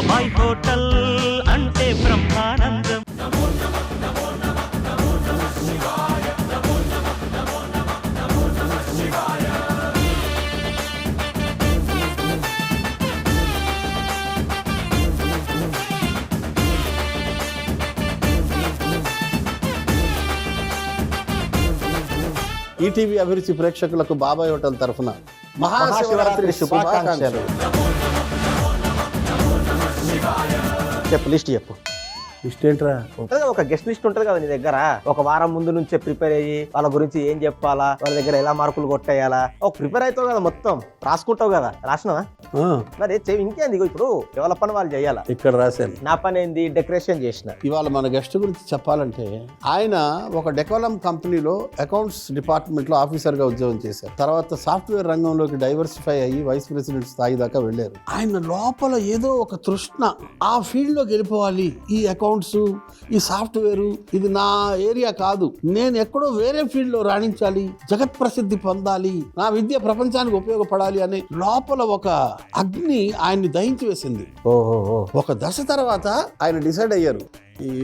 బాబాయ్ హోటల్ అంటే బ్రహ్మానందం. ఈటీవీ అభిరుచి ప్రేక్షకులకు బాబాయ్ హోటల్ తరఫున మహాశివరాత్రి శుభాకాంక్షలు. చెప్పు, లిస్ట్ చెప్పు. లిస్ట్ ఏంట్రా? ఉంటది కదా, ఒక గెస్ట్ లిస్ట్ ఉంటది కదా నీ దగ్గర. ఒక వారం ముందు నుంచే ప్రిపేర్ అయ్యి వాళ్ళ గురించి ఏం చెప్పాలా, వాళ్ళ దగ్గర ఎలా మార్కులు కొట్టేయాలా, ఒక ప్రిపేర్ అవుతావు కదా, మొత్తం రాసుకుంటావు కదా. రాసినావా? మరి ఇంకేంది, ఇప్పుడు ఎవరి పని వాళ్ళు చేయాలా. ఇక్కడ రాశాను. నా పని ఏంది, డెకరేషన్ చేసిన. ఇవాళ మన గెస్ట్ గురించి చెప్పాలంటే, ఆయన ఒక డెకోలం కంపెనీలో అకౌంట్స్ డిపార్ట్మెంట్ లో ఆఫీసర్ గా ఉద్యోగం చేశారు. తర్వాత సాఫ్ట్వేర్ రంగంలోకి డైవర్సిఫై అయ్యి వైస్ ప్రెసిడెంట్ స్థాయి దాకా వెళ్ళారు. ఆయన లోపల ఏదో ఒక తృష్ణ, ఆ ఫీల్డ్ లోకి వెళ్ళిపోవాలి. ఈ అకౌంట్స్, ఈ సాఫ్ట్వేర్, ఇది నా ఏరియా కాదు, నేను ఎక్కడో వేరే ఫీల్డ్ లో రాణించాలి, జగత్ ప్రసిద్ధి పొందాలి, నా విద్య ప్రపంచానికి ఉపయోగపడాలి అనే లోపల ఒక అగ్ని ఆయన్ని దహించి వేసింది. ఒక దశ తర్వాత ఆయన డిసైడ్ అయ్యారు,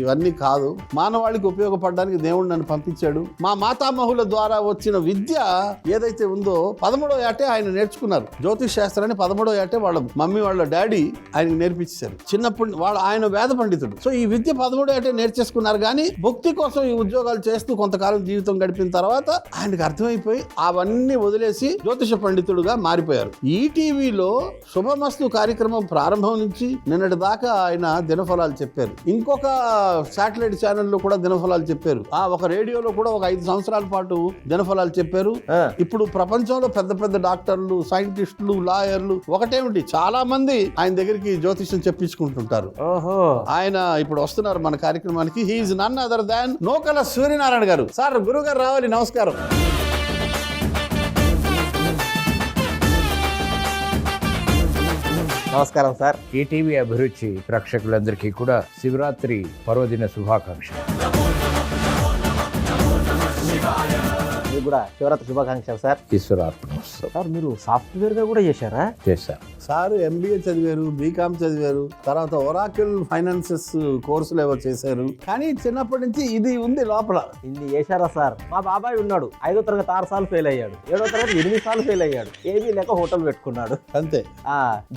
ఇవన్నీ కాదు, మానవాళికి ఉపయోగపడడానికి దేవుడు నన్ను పంపించాడు. మా మాతామహుల ద్వారా వచ్చిన విద్య ఏదైతే ఉందో 13వ ఏటే ఆయన నేర్చుకున్నారు. జ్యోతిష్ శాస్త్రాన్ని 13వ ఏటే వాళ్ళ మమ్మీ వాళ్ళ డాడీ ఆయనకు నేర్పించారు. చిన్నప్పుడు ఆయన వేద పండితుడు. సో ఈ విద్య 13వ ఏటే నేర్చేసుకున్నారు. కానీ భక్తి కోసం ఈ ఉద్యోగాలు చేస్తూ కొంతకాలం జీవితం గడిపిన తర్వాత ఆయనకు అర్థమైపోయి అవన్నీ వదిలేసి జ్యోతిష పండితుడుగా మారిపోయారు. ఈటీవీలో శుభమస్తు కార్యక్రమం ప్రారంభం నుంచి నిన్నటి దాకా ఆయన దినఫలాలు చెప్పారు. ఇంకొక శాటిలైట్ ఛానల్లో కూడా దినఫలాలు చెప్పారు. ఒక రేడియోలో కూడా ఒక 5 సంవత్సరాల పాటు దినఫలాలు చెప్పారు. ఇప్పుడు ప్రపంచంలో పెద్ద పెద్ద డాక్టర్లు, సైంటిస్టులు, లాయర్లు ఒకటేమిటి చాలా మంది ఆయన దగ్గరికి జ్యోతిష్యం చెప్పించుకుంటుంటారు. ఆయన ఇప్పుడు వస్తున్నారు మన కార్యక్రమానికి. He is none other than Nukala Suryanarayana garu. Sir, గురువు గారు రావాలి. నమస్కారం. నమస్కారం సార్. ఈటీవీ అభిరుచి ప్రేక్షకులందరికీ కూడా శివరాత్రి పర్వదిన శుభాకాంక్షలు. మీకు కూడా శివరాత్రి శుభాకాంక్షలు సార్. ఈశ్వరార్పణ. సార్, మీరు సాఫ్ట్వేర్ గా కూడా చేశారా? చేశారు సార్. ఎంబీఏ చదివారు, బీకామ్ చదివారు, తర్వాత ఒరాకిల్ ఫైనాన్సెస్ కోర్సులు ఏవో చేశారు. కానీ చిన్నప్పటి నుంచి ఇది ఉంది లోపల. ఇన్ని చేశారా సార్? మా బాబాయ్ ఉన్నాడు, 5వ తరగతి 6 సార్లు ఫెయిల్ అయ్యాడు, 7వ తరగతి 8 సార్లు ఫెయిల్ అయ్యాడు, ఏమీ లేక హోటల్ పెట్టుకున్నాడు. అంతే.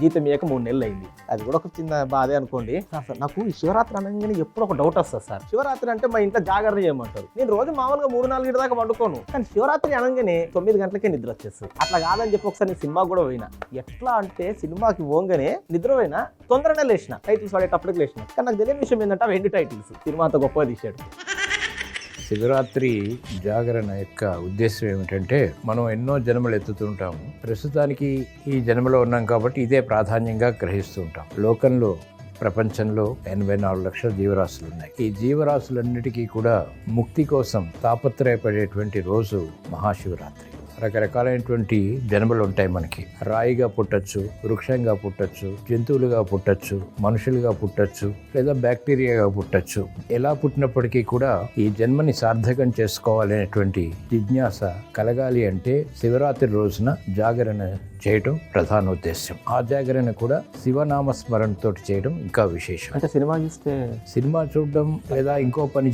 జీతం ఇయ్యక 3 నెలలు అయింది. అది కూడా ఒక చిన్న బాధే అనుకోండి. సార్, నాకు ఈ శివరాత్రి అనగానే ఎప్పుడు ఒక డౌట్ వస్తుంది సార్. శివరాత్రి అంటే మా ఇంట్లో జాగరణ చేయమంటారు. నేను రోజు మామూలుగా 3-4 దాకా పండుకోను, కానీ శివరాత్రి అనగానే 9 గంటలకే నిద్ర వచ్చేస్తుంది. అట్లా కాదని చెప్పి ఒకసారి నేను సినిమా కూడా పోయినా. ఎట్లా అంటే సినిమాకి పోగానే నిద్ర పోయినా, తొందరనే లేచిన, టైటిల్స్ పడేటప్పటికి లేచిన. కానీ నాకు తెలియని విషయం ఏంటంటే అవి 2 టైటిల్స్ సినిమా అంత గొప్పగా తీశాడు. శివరాత్రి జాగరణ యొక్క ఉద్దేశం ఏమిటంటే, మనం ఎన్నో జన్మలు ఎత్తుతుంటాము. ప్రస్తుతానికి ఈ జన్మలో ఉన్నాం కాబట్టి ఇదే ప్రాధాన్యంగా గ్రహిస్తూ ఉంటాం. లోకంలో, ప్రపంచంలో 84 లక్షల జీవరాశులు ఉన్నాయి. ఈ జీవరాశులన్నిటికీ కూడా ముక్తి కోసం తాపత్రయపడేటువంటి రోజు మహాశివరాత్రి. రకరకాలైనటువంటి జన్మలు ఉంటాయి మనకి. రాయిగా పుట్టచ్చు, వృక్షంగా పుట్టచ్చు, జంతువులుగా పుట్టచ్చు, మనుషులుగా పుట్టచ్చు, లేదా బ్యాక్టీరియాగా పుట్టచ్చు. ఎలా పుట్టినప్పటికీ కూడా ఈ జన్మని సార్థకం చేసుకోవాలనేటువంటి జిజ్ఞాస కలగాలి అంటే శివరాత్రి రోజున జాగరణ చేయడం ప్రధాన ఉద్దేశం. ఆ జాగరణ కూడా శివనామ స్మరణతో చేయడం ఇంకా విశేషం. అంటే సినిమా చూడడం లేదా ఇంకో పని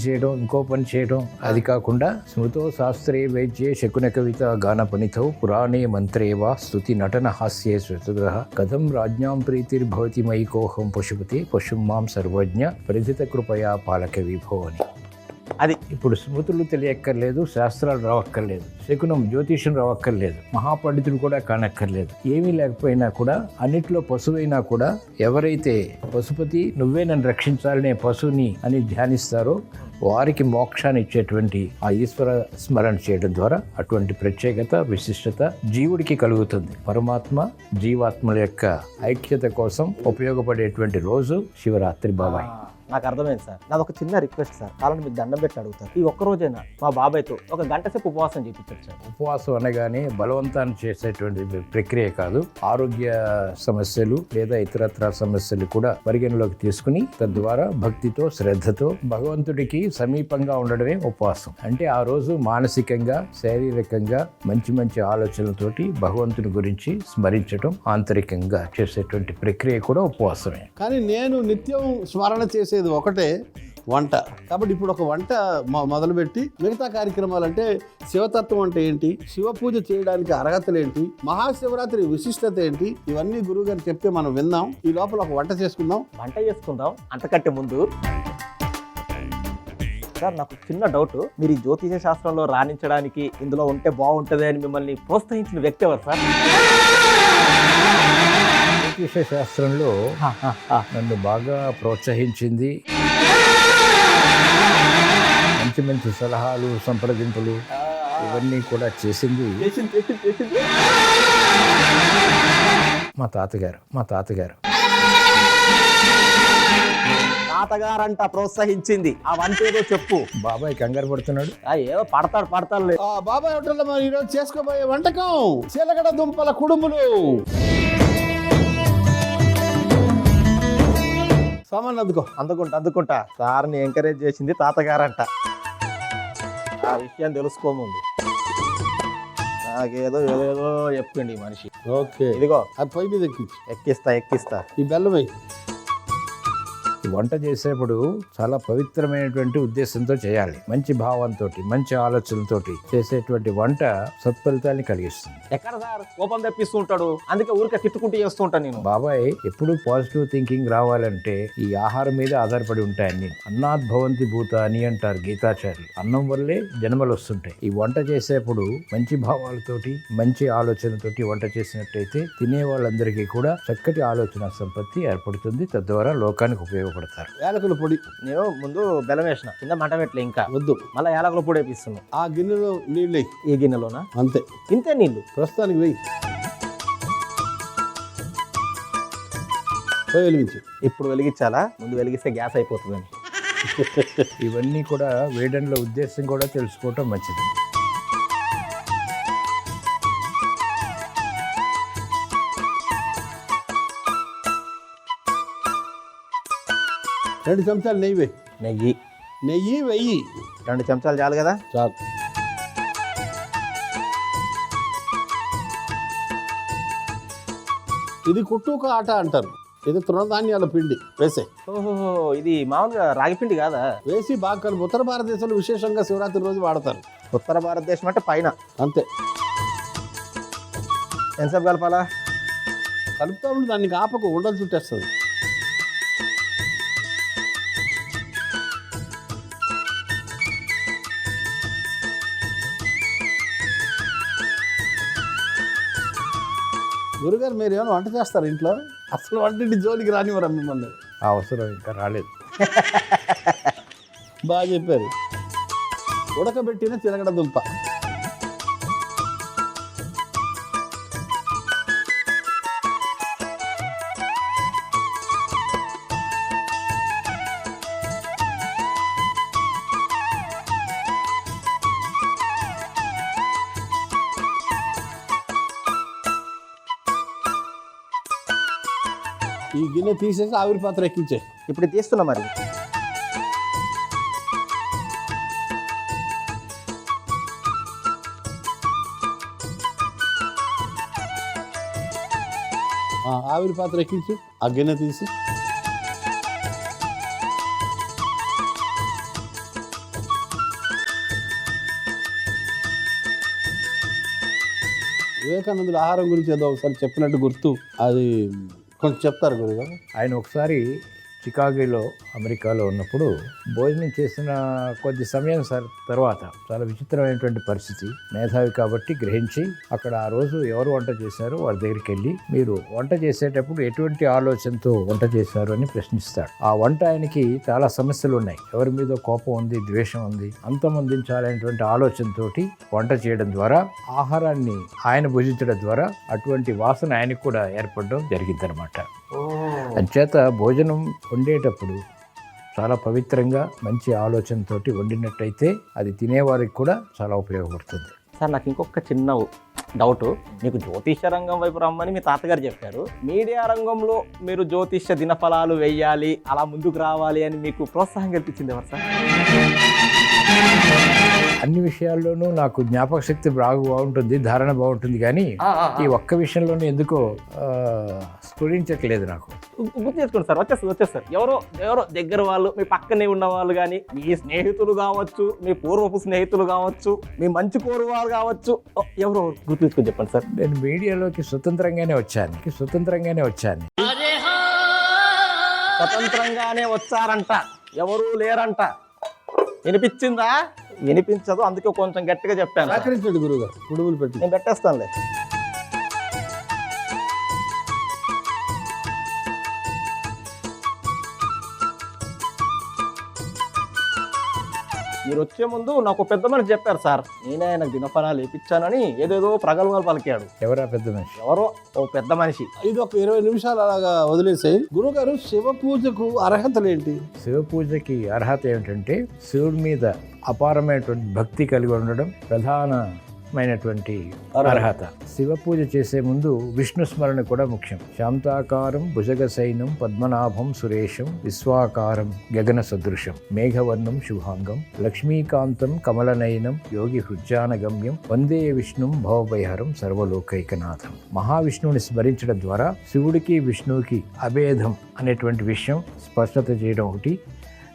చేయడం అది కాకుండా స్మృతో శాస్త్రే వైద్యే శకున కవిత గాన పణితౌ పురాణే మంత్రే వా స్తుతి నటన హాస్యే శ్రుతగ్రహ కథం రాజ్ఞాం ప్రీతిర్భవతి మయికోహం పశుపతి పశుం మాం సర్వజ్ఞ పరిధిత కృపయా పాలక విభో అని. అది ఇప్పుడు స్మృతులు తెలియక్కర్లేదు, శాస్త్రాలు రావక్కర్లేదు, శకునం జ్యోతిషం రావక్కర్లేదు, మహాపండితుడు కూడా కానక్కర్లేదు. ఏమీ లేకపోయినా కూడా, అన్నిట్లో పశువైనా కూడా ఎవరైతే పశుపతి నువ్వే నన్ను రక్షించాలనే పశువుని అని ధ్యానిస్తారో వారికి మోక్షాన్ని ఇచ్చేటువంటి ఆ ఈశ్వర స్మరణ చేయడం ద్వారా అటువంటి ప్రత్యేకత, విశిష్టత జీవుడికి కలుగుతుంది. పరమాత్మ జీవాత్మల యొక్క ఐక్యత కోసం ఉపయోగపడేటువంటి రోజు శివరాత్రి బాబాయ్. నాకు అర్థమైంది సార్. నాది ఒక చిన్న రిక్వెస్ట్ సార్, కావాలని మీకు దండం పెట్టి అడుగుతాను. ఈ ఒక్క రోజైనా మా బాబాయ్తో ఒక గంట సేపు ఉపవాసం చేయించారు సార్. ఉపవాసం అనగానే బలవంతాన్ని చేసేటువంటి ప్రక్రియ కాదు. ఆరోగ్య సమస్యలు లేదా ఇతరత్ర సమస్యలు కూడా పరిగణలోకి తీసుకుని తద్వారా భక్తితో శ్రద్ధతో భగవంతుడికి సమీపంగా ఉండడమే ఉపవాసం. అంటే ఆ రోజు మానసికంగా శారీరకంగా మంచి మంచి ఆలోచనలతోటి భగవంతుని గురించి స్మరించడం ఆంతరికంగా చేసేటువంటి ప్రక్రియ కూడా ఉపవాసమే. కానీ నేను నిత్యం స్మరణ చేసేది ఒకటే, వంట. కాబట్టి ఇప్పుడు ఒక వంట మొదలుపెట్టి మిగతా కార్యక్రమాలు అంటే శివతత్వం అంటే ఏంటి, శివ పూజ చేయడానికి అర్హతలు ఏంటి, మహాశివరాత్రి విశిష్టత ఏంటి, ఇవన్నీ గురువు గారు చెప్తే మనం విందాం. ఈ లోపల ఒక వంట చేసుకుందాం. అంతకంటే ముందు సార్ నాకు చిన్న డౌట్, మీరు ఈ జ్యోతిష శాస్త్రంలో రాణించడానికి ఇందులో ఉంటే బాగుంటుంది అని మిమ్మల్ని ప్రోత్సహించిన వ్యక్తి ఎవరు సార్? జ్యోతిష శాస్త్రంలో నన్ను బాగా ప్రోత్సహించింది, మంచి మంచి సలహాలు సంప్రదింపులు ఇవన్నీ కూడా చేసింది మా తాతగారు. తాతగారంట ప్రోత్సహించింది. ఆ వంట ఏదో చెప్పు. బాబాయ్ కంగారు పడుతున్నాడు. ఏదో పడతాడు. బాబాయ్ హోటల్లో మనం ఈరోజు చేసుకోబోయే వంటకం చిలకడ దుంపల కుడుములు. సామాన్ అందుకుంటా. సార్ని ఎంకరేజ్ చేసింది తాతగారంట. ఆ విషయం తెలుసుకోముందు నాకేదో ఏదో చెప్పిండి మనిషి. ఓకే, ఇదిగో అది పొయ్యి మీద ఎక్కిస్తా. ఈ బెల్లమై వంట చేసేప్పుడు చాలా పవిత్రమైనటువంటి ఉద్దేశంతో చేయాలి. మంచి భావంతో మంచి ఆలోచనలతోటి చేసేటువంటి వంట సత్ఫలితాన్ని కలిగిస్తుంది. ఎక్కడ సార్ కోపం తెప్పిస్తూ ఉంటాడు, అందుకే ఊరికే తిట్టుకుంటూ చేస్తూ ఉంటాను నేను. బాబాయ్ ఎప్పుడు పాజిటివ్ థింకింగ్ రావాలంటే ఈ ఆహారం మీద ఆధారపడి ఉంటాయని. అన్నాత్ భవంతి భూతాని అంటారు గీతాచార్యులు. అన్నం వల్లే జన్మలు వస్తుంటాయి. ఈ వంట చేసేప్పుడు మంచి భావాలతోటి మంచి ఆలోచనతోటి వంట చేసినట్టయితే తినే వాళ్ళందరికీ కూడా చక్కటి ఆలోచన సంపత్తి ఏర్పడుతుంది. తద్వారా లోకానికి ఉపయోగపడుతుంది. యాలకుల పొడి నేను ముందు బెల్లం వేసిన, కింద మంట పెట్టలే, ఇంకా వద్దు, మళ్ళీ యాలకుల పొడి వేపిస్తున్నాను. ఆ గిన్నెలో నీళ్ళు. ఈ గిన్నెలోనా? అంతే, ఇంతే నీళ్ళు ప్రస్తుతానికి వెయ్యి. వెలిగించు. ఇప్పుడు వెలిగించాలా? ముందు వెలిగిస్తే గ్యాస్ అయిపోతుందని. ఇవన్నీ కూడా వేయడంలో ఉద్దేశం కూడా తెలుసుకోవటం మంచిది. రెండు చెంచాలు నెయ్యి వేయి. నెయ్యి వెయ్యి. 2 చెంచాలు చాలు కదా? చాలు. ఇది కుట్టుక ఆట అంటారు. ఇది తృణధాన్యాల పిండి వేసే. ఓహో, ఇది మామూలుగా రాగి పిండి కాదా? వేసి బాగా కలుపు. ఉత్తర భారతదేశంలో విశేషంగా శివరాత్రి రోజు వాడతారు. ఉత్తర భారతదేశం అంటే పైన. అంతే. ఎంతసేపు కలపాలా? కలుపుతా ఉండి దానికి ఆపకు, ఉండలు చుట్టేస్తుంది. గురుగారు మీరు ఏమైనా వంట చేస్తారు ఇంట్లో? అసలు వంటింటి జోలికి రానివ్వరా మిమ్మల్ని? అవసరం ఇంకా రాలేదు. బాగా చెప్పారు. ఉడకబెట్టిన చిలకడ దుంప. ఈ గిన్నె తీసేసి ఆవిరి పాత్ర ఎక్కించే. ఇప్పుడు తీస్తున్నా మరి. ఆవిరి పాత్ర ఎక్కించు. ఆ గిన్నె తీసి వివేకానందుడు ఆహారం గురించి ఏదో ఒకసారి చెప్పినట్టు గుర్తు. అది కొంచెం చెప్తారు గురుగారు. ఆయన ఒకసారి చికాగోలో అమెరికాలో ఉన్నప్పుడు భోజనం చేసిన కొద్ది సమయం తర్వాత చాలా విచిత్రమైనటువంటి పరిస్థితి. మేధావి కాబట్టి గ్రహించి అక్కడ ఆ రోజు ఎవరు వంట చేశారో వారి దగ్గరికి వెళ్ళి మీరు వంట చేసేటప్పుడు ఎటువంటి ఆలోచనతో వంట చేశారు అని ప్రశ్నిస్తాడు. ఆ వంట ఆయనకి చాలా సమస్యలు ఉన్నాయి. ఎవరి మీద కోపం ఉంది, ద్వేషం ఉంది, అంతమొందించాలనేటువంటి ఆలోచనతోటి వంట చేయడం ద్వారా ఆహారాన్ని ఆయన భుజించడం ద్వారా అటువంటి వాసన ఆయనకు కూడా ఏర్పడడం జరిగిందనమాట. అంచేత భోజనం వండేటప్పుడు చాలా పవిత్రంగా మంచి ఆలోచనతోటి వండినట్టయితే అది తినేవారికి కూడా చాలా ఉపయోగపడుతుంది. సార్ నాకు ఇంకొక చిన్న డౌట్, మీకు జ్యోతిష్య రంగం వైపు రమ్మని మీ తాతగారు చెప్పారు, మీడియా రంగంలో మీరు జ్యోతిష్య దినఫలాలు వేయాలి, అలా ముందుకు రావాలి అని మీకు ప్రోత్సాహం కల్పించింది ఎవరు సార్? అన్ని విషయాల్లోనూ నాకు జ్ఞాపక శక్తి బాగుంటుంది, ధారణ బాగుంటుంది, కానీ ఈ ఒక్క విషయంలోనూ ఎందుకో స్ఫురించట్లేదు నాకు. గుర్తు చేసుకోండి సార్, వచ్చేస్తారు. ఎవరో దగ్గర వాళ్ళు, మీ పక్కనే ఉన్న వాళ్ళు కానీ, మీ స్నేహితులు కావచ్చు, మీ పూర్వపు స్నేహితులు కావచ్చు, మీ మంచి కోరు వాళ్ళు కావచ్చు, ఎవరో గుర్తు తెచ్చుకొని చెప్పండి సార్. నేను మీడియాలోకి స్వతంత్రంగానే వచ్చాను. స్వతంత్రంగానే వచ్చారంట, ఎవరూ లేరంట. వినిపించిందా? వినిపించదు, అందుకే కొంచెం గట్టిగా చెప్పాను. సహకరించండి గురువుగారు, కుడుములు పెట్టి నేను పెట్టేస్తానులే. మీరు వచ్చే ముందు నాకు పెద్ద మనిషి చెప్పారు సార్, నేనే ఆయనకు దినఫలాలు వేయించానని ఏదేదో ప్రగల్భాలు పలికాడు. ఎవరా పెద్ద మనిషి? ఎవరో ఓ పెద్ద మనిషి. ఇది ఒక 20 నిమిషాలు అలాగా వదిలేసాయి. గురువుగారు, శివ పూజకు అర్హతలు ఏంటి? శివ పూజకి అర్హత ఏమిటంటే శివుడి మీద అపారమైనటువంటి భక్తి కలిగి ఉండడం ప్రధానమైనటువంటి అర్హత. శివ పూజ చేసే ముందు విష్ణు స్మరణ కూడా ముఖ్యం. శాంతాకారం భుజగశైనం పద్మనాభం సురేశం విశ్వాకారం గగన సదృశం మేఘవర్ణం శుభాంగం లక్ష్మీకాంతం కమలనయనం యోగి హృజ్జానగమ్యం వందే విష్ణుం భవభయహరం సర్వలోకైకనాథం. మహావిష్ణువుని స్మరించడం ద్వారా శివుడికి విష్ణువుకి అభేదం అనేటువంటి విషయం స్పష్టత చేయడం ఒకటి.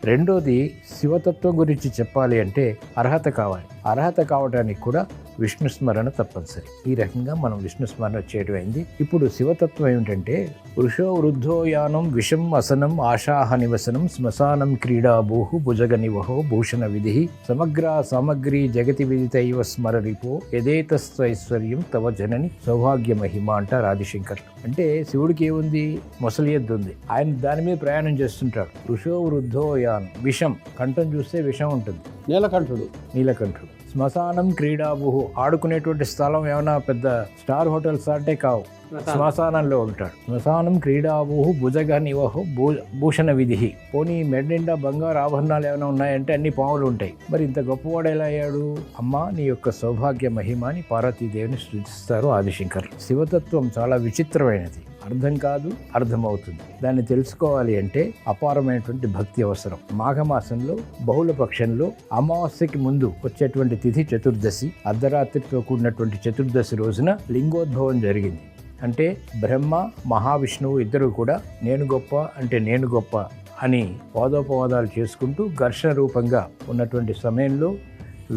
రెండోది, శివతత్వం గురించి చెప్పాలి అంటే అర్హత కావాలి. అర్హత కావడానికి కూడా విష్ణు స్మరణ తప్పనిసరి. ఈ రకంగా మనం విష్ణు స్మరణ చేయడం అయింది. ఇప్పుడు శివతత్వం ఏమిటంటే వృషో వృద్ధోయానం విషం అసనం ఆశాహ నివసనం శ్మశానం క్రీడాభూహు భుజగ నివహో భూషణ విధి సమగ్ర సామగ్రి జగతి విదితైవ స్మరరిపో యదేతస్వైశ్వర్యం తవ జనని సౌభాగ్య మహిమ అంటారు ఆదిశంకర్లు. అంటే శివుడికి ఏముంది? ముసలి ఎద్దు ఉంది, ఆయన దాని మీద ప్రయాణం చేస్తుంటాడు. వృషో వృద్ధోయానం, విషం, కంఠం చూస్తే విషం ఉంటుంది, నీలకంఠుడు. శ్మశానం క్రీడాభూహు, ఆడుకునేటువంటి స్థలం ఏమైనా పెద్ద స్టార్ హోటల్స్ అంటే కావు, శ్మశానంలో ఉంటాడు. శ్మశానం క్రీడాభూహు భుజగ నివహు భూషణ విధి. పోనీ మెడ నిండా బంగారు ఆభరణాలు ఏమైనా ఉన్నాయంటే అన్ని పాములు ఉంటాయి. మరి ఇంత గొప్పవాడు ఎలా అయ్యాడు? అమ్మా నీ యొక్క సౌభాగ్య మహిమాని పార్వతీదేవిని సృష్టిస్తారు ఆదిశంకర్లు. శివతత్వం చాలా విచిత్రమైనది, అర్థం కాదు, అర్థమవుతుంది. దాన్ని తెలుసుకోవాలి అంటే అపారమైనటువంటి భక్తి అవసరం. మాఘమాసంలో బహుళ పక్షంలో అమావాస్యకి ముందు వచ్చేటువంటి తిథి చతుర్దశి, అర్ధరాత్రితో కూడినటువంటి చతుర్దశి రోజున లింగోద్భవం జరిగింది. అంటే బ్రహ్మ మహావిష్ణువు ఇద్దరు కూడా నేను గొప్ప అంటే నేను గొప్ప అని వాదోపవాదాలు చేసుకుంటూ ఘర్షణ రూపంగా ఉన్నటువంటి సమయంలో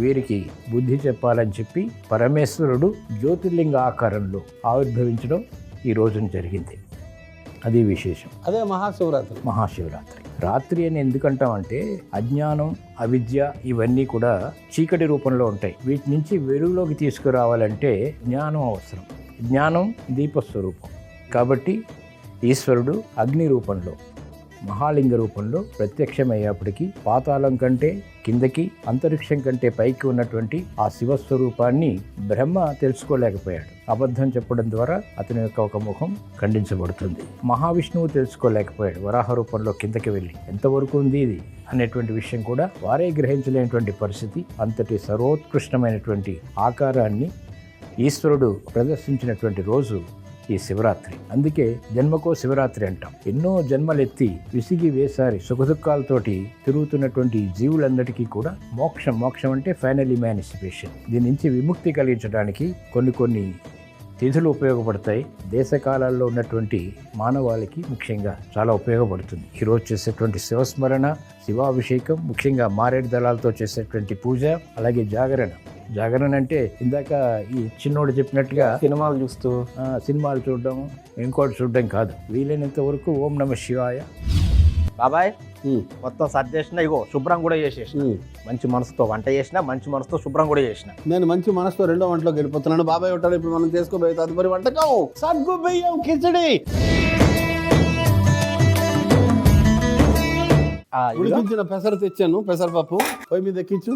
వీరికి బుద్ధి చెప్పాలని చెప్పి పరమేశ్వరుడు జ్యోతిర్లింగ ఆకారంలో ఆవిర్భవించడం ఈ రోజున జరిగింది. అది విశేషం. అదే మహాశివరాత్రి. రాత్రి అని ఎందుకంటామంటే అజ్ఞానం అవిద్య ఇవన్నీ కూడా చీకటి రూపంలో ఉంటాయి. వీటి నుంచి వెలుగులోకి తీసుకురావాలంటే జ్ఞానం అవసరం. జ్ఞానం దీపస్వరూపం కాబట్టి ఈశ్వరుడు అగ్ని రూపంలో మహాలింగ రూపంలో ప్రత్యక్షమయ్యేప్పటికీ పాతాళం కంటే కిందకి అంతరిక్షం కంటే పైకి ఉన్నటువంటి ఆ శివస్వరూపాన్ని బ్రహ్మ తెలుసుకోలేకపోయాడు. అబద్ధం చెప్పడం ద్వారా అతని యొక్క ఒక ముఖం ఖండించబడుతుంది. మహావిష్ణువు తెలుసుకోలేకపోయాడు. వరాహ రూపంలో కిందకి వెళ్ళి ఎంతవరకు ఉంది ఇది అనేటువంటి విషయం కూడా వారే గ్రహించలేనటువంటి పరిస్థితి. అంతటి సర్వోత్కృష్టమైనటువంటి ఆకారాన్ని ఈశ్వరుడు ప్రదర్శించినటువంటి రోజు ఈ శివరాత్రి. అందుకే జన్మకో శివరాత్రి అంటాం. ఎన్నో జన్మలెత్తి విసిగి వేసారి సుఖదుఖాలతోటి తిరుగుతున్నటువంటి జీవులందరికీ కూడా మోక్షం అంటే ఫైనల్ ఇమానిసిపేషన్. దీని నుంచి విముక్తి కలిగించడానికి కొన్ని తిథులు ఉపయోగపడతాయి. దేశకాలాల్లో ఉన్నటువంటి మానవాళికి ముఖ్యంగా చాలా ఉపయోగపడుతుంది. ఈరోజు చేసేటువంటి శివస్మరణ, శివాభిషేకం, ముఖ్యంగా మారేడు దళాలతో చేసేటువంటి పూజ, అలాగే జాగరణ అంటే ఇందాక ఈ చిన్నోడు చెప్పినట్టుగా సినిమాలు చూడడం, ఇంకోటి చూడడం కాదు. వీలైనంత వరకు ఓం నమ శివాయ. బాబాయ్ మొత్తం సర్దేసిన, ఇగో శుభ్రం కూడా చేసేసిన, మంచి మనసుతో వంట చేసిన, మంచి మనసుతో శుభ్రం కూడా చేసిన. నేను మంచి మనసుతో రెండో వంటలోకి వెళ్ళిపోతున్నాను. బాబాయ్ ఉంటాడు. ఇప్పుడు మనం చేసుకోబోయే తదుపరి వంటకం సగ్గు బియ్యం కిచడి. ఉడికించిన పెసర తెచ్చాను, పెసరపప్పు పొయ్యి మీద ఎక్కించు.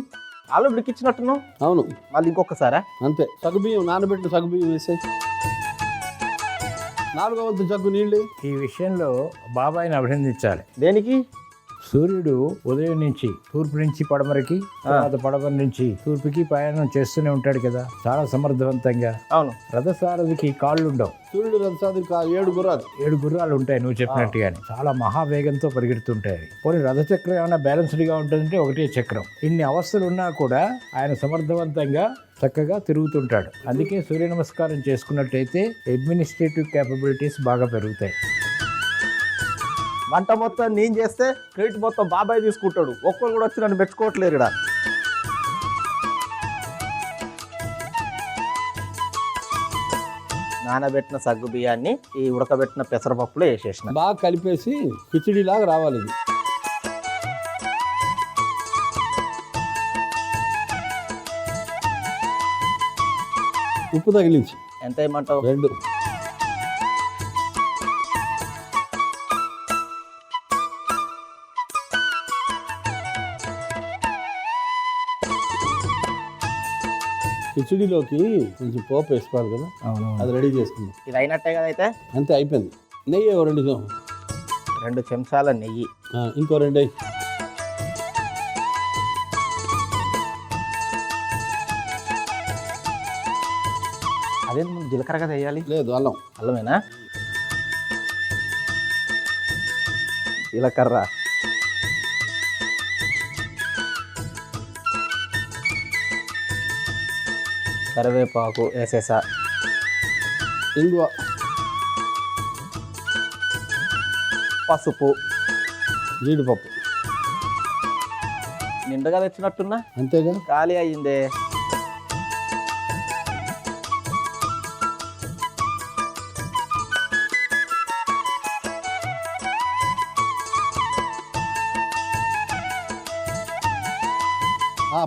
ఆలు ఉడికిచ్చినట్టును. అవును, మళ్ళీ ఇంకొకసారా? అంతే. సగ్గుబియ్యం నానబెట్టిన సగ్గుబియ్యం వేసే 4వ వంతు జగ్గు నీళ్ళు. ఈ విషయంలో బాబాయిని అభినందించాలి. దేనికి? సూర్యుడు ఉదయం నుంచి తూర్పు నుంచి పడమరకి, తర్వాత పడమర నుంచి తూర్పుకి ప్రయాణం చేస్తూనే ఉంటాడు కదా, చాలా సమర్థవంతంగా. అవును. రథసారథికి కాళ్ళు ఉండవు. సూర్యుడు రథసారథికి 7 గుర్రాలు ఉంటాయి నువ్వు చెప్పినట్టుగానే, చాలా మహావేగంతో పరిగెడుతుంటాయి. పోనీ రథచక్రం ఏమైనా బ్యాలెన్స్డ్గా ఉంటుందంటే ఒకటే చక్రం. ఇన్ని అవస్థలు ఉన్నా కూడా ఆయన సమర్థవంతంగా చక్కగా తిరుగుతుంటాడు. అందుకే సూర్య నమస్కారం చేసుకున్నట్టయితే అడ్మినిస్ట్రేటివ్ క్యాపబిలిటీస్ బాగా పెరుగుతాయి. వంట మొత్తం నేను చేస్తే క్రెడిట్ మొత్తం బాబాయ్ తీసుకుంటాడు. ఒక్కరు కూడా వచ్చి నన్ను మెచ్చుకోవట్లేరు ఇక్కడ. నానబెట్టిన సగ్గు బియ్యాన్ని ఈ ఉడకబెట్టిన పెసరపప్పులో వేసేసిన. బాగా కలిపేసి కిచిడిలాగా రావాలి ఇది. ఉప్పు తగిలించి ఎంత ఏమంటావు? 2. కిచిడిలోకి కొంచెం పోపు వేసుకోవాలి కదా, అది రెడీ చేసుకుందాం. ఇది అయినట్టే కదా అయితే? అంతే, అయిపోయింది. నెయ్యి 2 చెంచాల నెయ్యి. ఇంకో 2 అయ్యి. అదే జీలకర్ర కదా వేయాలి? లేదు, అల్లం. అల్లమేనా? జీలకర్ర, కరివేపాకు వేసేసా, ఇంగువ, పసుపు, జీడిపప్పు. నిండుగా తెచ్చినట్టున్నా? అంతేగా. ఖాళీ అయ్యిందే.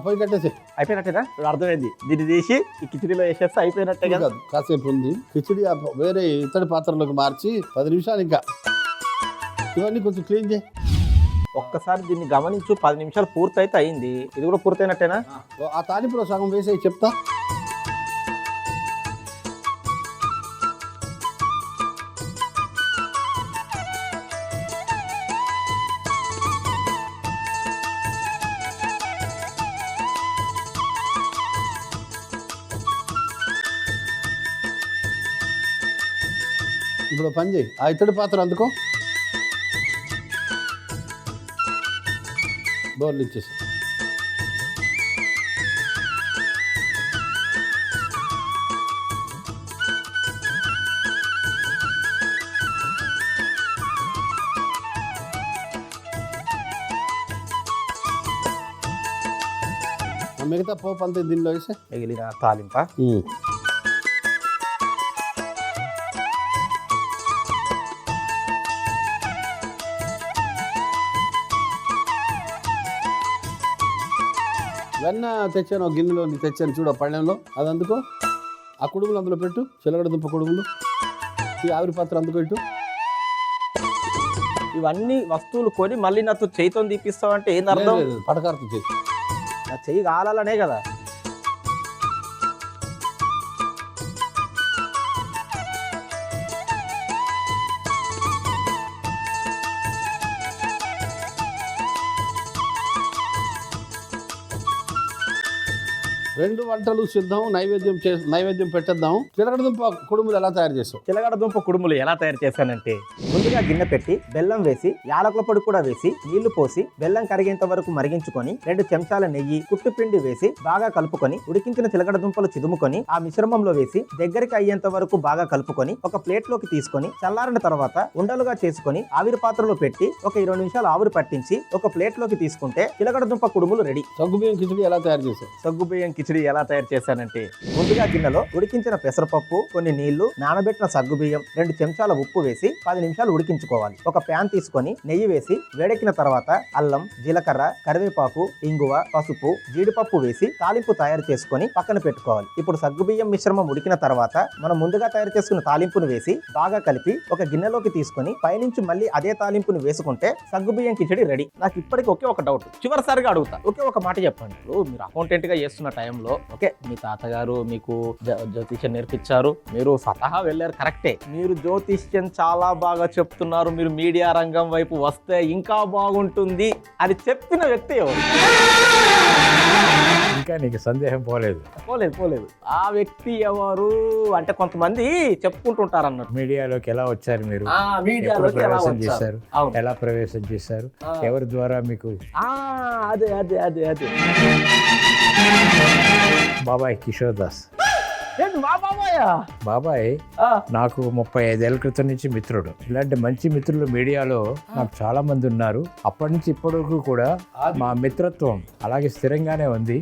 పోయి కట్టేసి. అయిపోయినట్టేనా? అర్థమైంది. దీన్ని తీసి ఈ కిచిడిలో వేసేస్తే అయిపోయినట్టే కదా. కాసేపు ఉంది కిచిడి వేరే ఇతడి పాత్రలోకి మార్చి 10 నిమిషాలు. ఇంకా ఇవన్నీ కొంచెం క్లీన్ చేయి. ఒక్కసారి దీన్ని గమనించు. 10 నిమిషాలు పూర్తయితే అయింది. ఇది కూడా పూర్తయినట్టేనా? ఆ తాలింపులో సగం వేసి చెప్తా. ఇప్పుడు పని చేయి, ఆ ఇతడి పాత్ర అందుకో, బౌల్ ఇచ్చేసి. మిగతా పోపు అంతే దీనిలో వేసి. మిగిలిన తాలింప వెన్న తెచ్చాను, ఒక గిన్నెలో తెచ్చాను చూడు, పళ్ళెంలో. అది అందుకో, ఆ కుడుములు అందులో పెట్టు, చిలగడ దుంప కుడుములు. ఈ ఆవిరి పాత్ర అందుకో ఇటు. ఇవన్నీ వస్తువులు కొని మళ్ళీ నాతో చేయితో తీపిస్తావంటే ఏంది అర్థం? పడకారతో చేసి నా చెయ్యి కాలాలనే కదా. రెండు వంటలు సిద్ధం. నైవేద్యం పెట్టేద్దాం. చిలకడ దుంప కుడుములు ఎలా తయారు చేస్తావు? చిలకడ దుంప కుడుములు ఎలా తయారు చేశానంటే, ముందుగా గిన్నె పెట్టి బెల్లం వేసి, యాలకుల పొడి కూడా వేసి, నీళ్లు పోసి బెల్లం కరిగేంత వరకు మరిగించుకొని 2 చెంచాల నెయ్యి, కుట్టుపిండి వేసి బాగా కలుపుకొని, ఉడికించిన చిలకడ దుంపలు చిదుముకొని ఆ మిశ్రమంలో వేసి దగ్గరికి అయ్యేంత వరకు బాగా కలుపుకొని ఒక ప్లేట్ లోకి తీసుకొని చల్లారిన తర్వాత ఉండలుగా చేసుకొని ఆవిరి పాత్రలో పెట్టి ఒక 20 నిమిషాలు ఆవిరి పట్టించి ఒక ప్లేట్ లోకి తీసుకుంటే చిలకడ దుంప కుడుములు రెడీ. సగ్గుబియ్యం కిచిడి ఎలా తయారు చేస్తావు? సగ్గుబియ్యం కిచిడి ఎలా తయారు చేశానంటే, ముందుగా గిన్నెలో ఉడికించిన పెసరపప్పు, కొన్ని నీళ్లు, నానబెట్టిన సగ్గుబియ్యం, 2 చెంచాల ఉప్పు వేసి 10 నిమిషాలు ఉడికించుకోవాలి. ఒక ప్యాన్ తీసుకొని నెయ్యి వేసి వేడెక్కిన తర్వాత అల్లం, జీలకర్ర, కరివేపాకు, ఇంగువ, పసుపు, జీడిపప్పు వేసి తాలింపు తయారు చేసుకొని పక్కన పెట్టుకోవాలి. ఇప్పుడు సగ్గుబియ్యం మిశ్రమం ఉడికిన తర్వాత మనం ముందుగా తయారు చేసుకున్న తాలింపును వేసి బాగా కలిపి ఒక గిన్నెలోకి తీసుకొని పైనుంచి మళ్ళీ అదే తాలింపును వేసుకుంటే సగ్గుబియ్యం కిచిడి రెడీ. నాకు ఇప్పటికీ ఒకే ఒక డౌట్, చివరిసారిగా అడుగుతా, ఒకే ఒక మాట చెప్పండి. మీరు అకౌంటెంట్ గా చేస్తున్న టైంలో టైంలో ఓకే మీ తాతగారు మీకు జ్యోతిష్యం నేర్పించారు, మీరు స్వతహా వెళ్ళారు కరెక్టే, మీరు జ్యోతిష్యం చాలా బాగా చెప్తున్నారు, మీరు మీడియా రంగం వైపు వస్తే ఇంకా బాగుంటుంది అని చెప్పిన వ్యక్తి ఎవరు? ఇంకా నీకు సందేహం పోలేదు. పోలేదు ఆ వ్యక్తి ఎవరు అంటే కొంతమంది చెప్పుకుంటుంటారు అన్నట్టు. మీడియాలోకి ఎలా వచ్చారు మీరు? మీడియాలో ప్రవేశం చేశారు, ఎలా ప్రవేశం చేశారు, ఎవరి ద్వారా మీకు? అదే అదే అదే అదే బాబాయ్ కిషోర్ దాస్. మా బాబాయ్ బాబాయ్ నాకు 35 ఏళ్ల క్రితం నుంచి మిత్రుడు. ఇలాంటి మంచి మిత్రులు మీడియాలో నాకు చాలా మంది ఉన్నారు. అప్పటి నుంచి ఇప్పటి వరకు కూడా మా మిత్రత్వం అలాగే స్థిరంగానే ఉంది.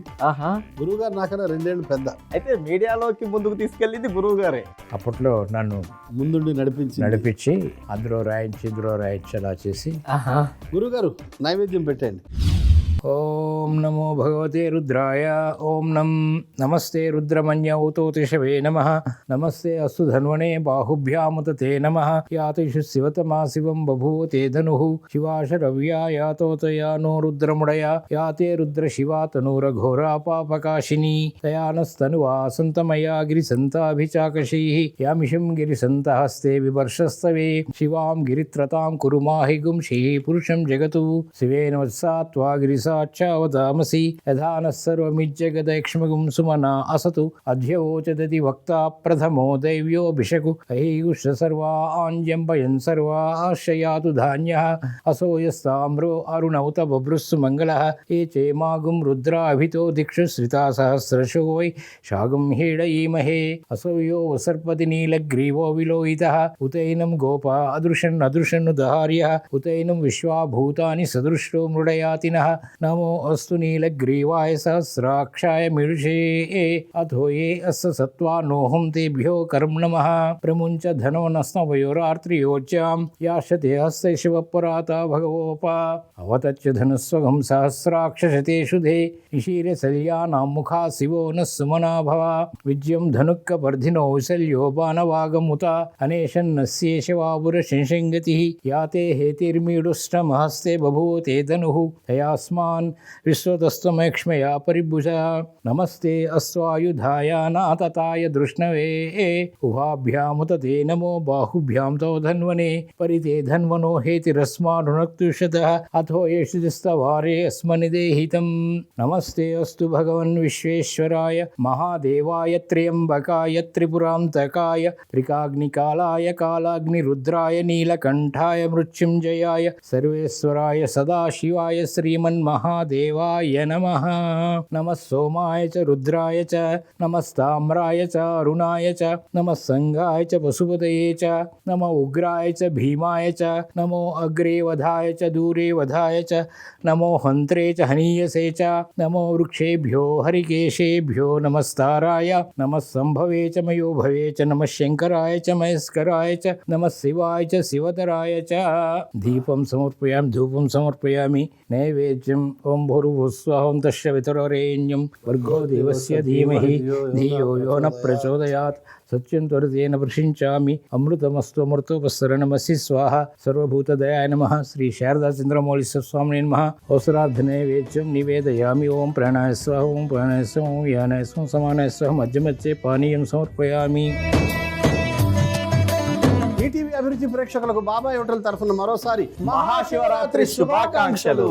గురువు గారు నాకన్నా 2 ఏళ్ళు పెద్ద. అయితే మీడియాలోకి ముందుకు తీసుకెళ్ళింది గురువు గారే. అప్పట్లో నన్ను ముందుండి నడిపించి అందులో రాయించి అలా చేసి. గురువు గారు నైవేద్యం పెట్టండి. ఓం నమో భగవతే రుద్రాయ. ఓం నమస్తే రుద్రమన్యౌతోతిషవే నమః. నమస్తే అస్తు ధన్వనే బాహుభ్యాముత తే నమః. యాతిషు శివతమా శివం బభూవ తే ధనుః. శివాశరవ్యా యాతోతయా నో రుద్రముడయ. యాతే రుద్ర శివా తనూరఘోరా పాపకాశిని. తయానస్తనువా సంతమయా గిరిసంతాభిచాకశైః. యామిషం గిరిసంతహస్తే వివర్షస్తవే. శివాం గిరిత్రతాం కురు మాహి గుంషిః పురుషం జగతు. శివేన వత్సా త్వా గిరిసా చావతామసి. యథానః సర్వమిజ్జగదైక్ష్మగుం సుమనా అసతు. అధ్యవోచదతి వక్తా ప్రథమో దైవ్యోభిషకు. అహీగుష్ట సర్వా ఆంజంబయన్ సర్వా ఆశ్రయాతు ధాన్యః. అసోయస్తామ్రో అరుణౌత బభృస్సు మంగళః. ఏ చేమాగుం రుద్రాభితో దిక్షు శ్రితా సహస్రశో వై శాగం హేడయీమహే. అసోయో వసర్పతి నీలగ్రీవో విలోహితః. ఉతైనం గోపా అదృశన్ను దహార్యః. ఉతైనం విశ్వాభూతాని సదృష్టో మృడయాతినః. నమో అస్తు నీలగ్రీవాయ సహస్రాక్షాయ మిడుషే. అథో ఏ అస్స సత్వా నోహం తేభ్యో కర్మ నమః. ప్రముంచ ధనోనస్నవయోరాత్రియోజ్యాం. యాశతే హస్త శివపురాత భగవోప. అవతచ్చ ధనుస్వగం సహస్రాక్షశతేషు ధే. నిశీర శల్యానాం ముఖా శివో న సుమనా భవ. విద్యం ధనుక్కపర్ధినో శల్యో బాణవాగముత. అనేషన్నస్యేషవాపుర శంశంగతి. యాతే హేతిర్మీడుష్టమహస్తే బభూవ తే ధనుః. తయాస్మాన్ విశ్వతస్తమేక్ష్మయా పరిభుజ. నమస్తే అస్వాయుధాయ నాతతాయ దృష్ణవే. ఉభాభ్యాముత తే నమో బాహుభ్యాం తో ధన్వనే. పరితే ధన్వనో హేతిరస్మానునక్తుషతః. అథో యశిస్తవారే అస్మనిదేహితం. నమస్తే అస్తు భగవన్ విశ్వేశ్వరాయ మహాదేవాయ త్ర్యంబకాయ త్రిపురాంతకాయ త్రికాగ్నికాలాయ కాలాగ్నిరుద్రాయ నీలకంఠాయ మృత్యుంజయాయ సర్వేశ్వరాయ సదాశివాయ శ్రీమన్మహాదేవాయ నమః. నమః సోమాయ చ రుద్రాయ చ. నమస్తామ్రాయ చ అరుణాయ చ. నమః సంగాయ చ పశుపతయే చ. నమో ఉగ్రాయ చ భీమాయ చ. నమో అగ్రే వధాయ చ దూరే వధాయ చ. నమో హంత్రే చ హనీయసే చ. నమో వృక్షేభ్యో హరికేశేభ్యో నమస్తారాయ. నమః సంభవే చ మయో భవే చ. నమః శంకరాయ చ మహేశ్వరాయ చ. నమః శివాయ చ శివతరాయ చ. దీపం సమర్పయామి, ధూపం సమర్పయామి. నైవేద్యం ఓం భూర్భువస్సువః తస్య వితుర్వరేణ్యం భర్గో దేవస్య ధీమహి ధియో యో న ప్రచోదయాత్. సత్యం త్వరితేన ప్రశించామి. అమృతమస్తమృతోపసరణమసి స్వాహ. సర్వభూతదయాయ నమః. శ్రీ శారదా చంద్రమౌళీశ్వర స్వామినే నమః. అవసరార్థ నైవేద్యం నివేదయామి. ఓం ప్రాణాయ స్వాహ. ఓం ప్రాణాయ స్వాహ. ఓం యానాయ స్వాహ. సమానాయ స్వాహ. మధ్యమధ్యే పానీయం సమర్పయామి. ఈటీవీ అభిరుచి ప్రేక్షకులకు బాబాయ్ హోటల్ తరఫున మరోసారి మహాశివరాత్రి శుభాకాంక్షలు.